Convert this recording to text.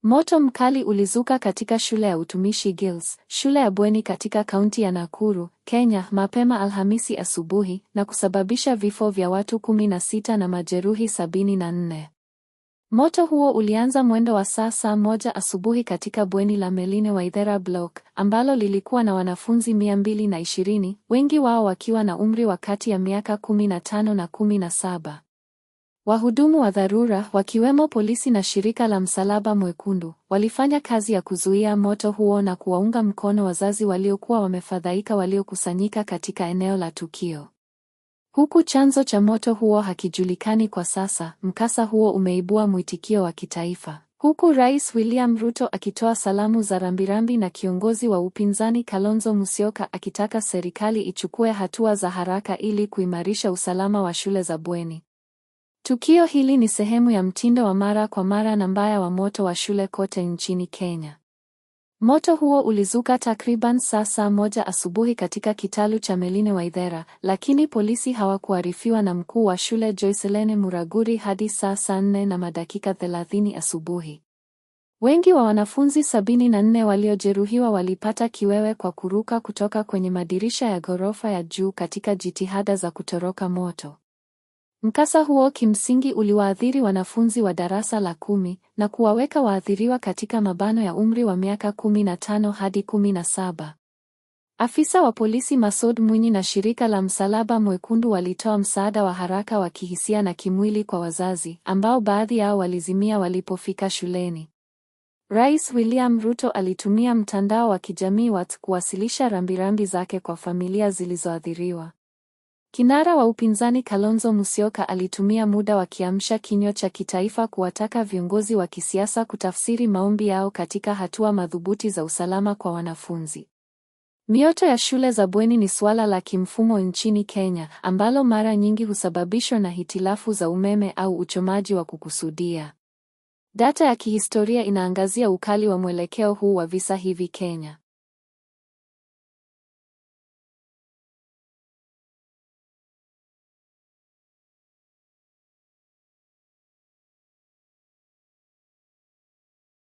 Moto mkali ulizuka katika shule ya utumishi Girls, shule ya bweni katika kaunti ya Nakuru, Kenya, mapema Alhamisi asubuhi na kusababisha vifo vya watu 16 na majeruhi 74. Moto huo ulianza mwendo wa saa moja asubuhi katika bweni la Meline Waithera Block, ambalo lilikuwa na wanafunzi 220, wengi wao wakiwa na umri wa kati ya miaka 15 na 17. Wahudumu wa dharura, wakiwemo polisi na shirika la Msalaba Mwekundu, walifanya kazi ya kuzuia moto huo na kuwaunga mkono wazazi waliokuwa wamefadhaika waliokusanyika katika eneo la tukio. Huku chanzo cha moto huo hakijulikani kwa sasa, mkasa huo umeibua mwitikio wa kitaifa. Huku Rais William Ruto akitoa salamu za rambirambi na kiongozi wa upinzani Kalonzo Musyoka akitaka serikali ichukue hatua za haraka ili kuimarisha usalama wa shule za bweni. Tukio hili ni sehemu ya mtindo wa mara kwa mara na mbaya wa moto wa shule kote nchini Kenya. Moto huo ulizuka takriban saa moja asubuhi katika kitalu cha Meline Waithera, lakini polisi hawakuarifiwa na mkuu wa shule Joycelyn Muraguri hadi saa 4 na madakika 30 asubuhi. Wengi wa wanafunzi 74 waliojeruhiwa walipata kiwewe kwa kuruka kutoka kwenye madirisha ya ghorofa ya juu katika jitihada za kutoroka moto. Mkasa huo kimsingi uliwaathiri wanafunzi wa darasa la 10 na kuwaweka waathiriwa katika mabano ya umri wa miaka 15 hadi 17. Afisa wa polisi Masoud Mwinyi na shirika la Msalaba Mwekundu walitoa msaada wa haraka wa kihisia na kimwili kwa wazazi, ambao baadhi yao walizimia walipofika shuleni. Rais William Ruto alitumia mtandao wa kijamii WhatsApp kuwasilisha rambirambi zake kwa familia zilizoathiriwa. Kinara wa upinzani Kalonzo Musyoka alitumia muda wa kiamsha kinywa cha kitaifa kuwataka viongozi wa kisiasa kutafsiri maombi yao katika hatua madhubuti za usalama kwa wanafunzi. Mioto ya shule za bweni ni suala la kimfumo nchini Kenya, ambalo mara nyingi husababishwa na hitilafu za umeme au uchomaji wa kukusudia. Data ya kihistoria inaangazia ukali wa mwelekeo huu wa visa hivi Kenya.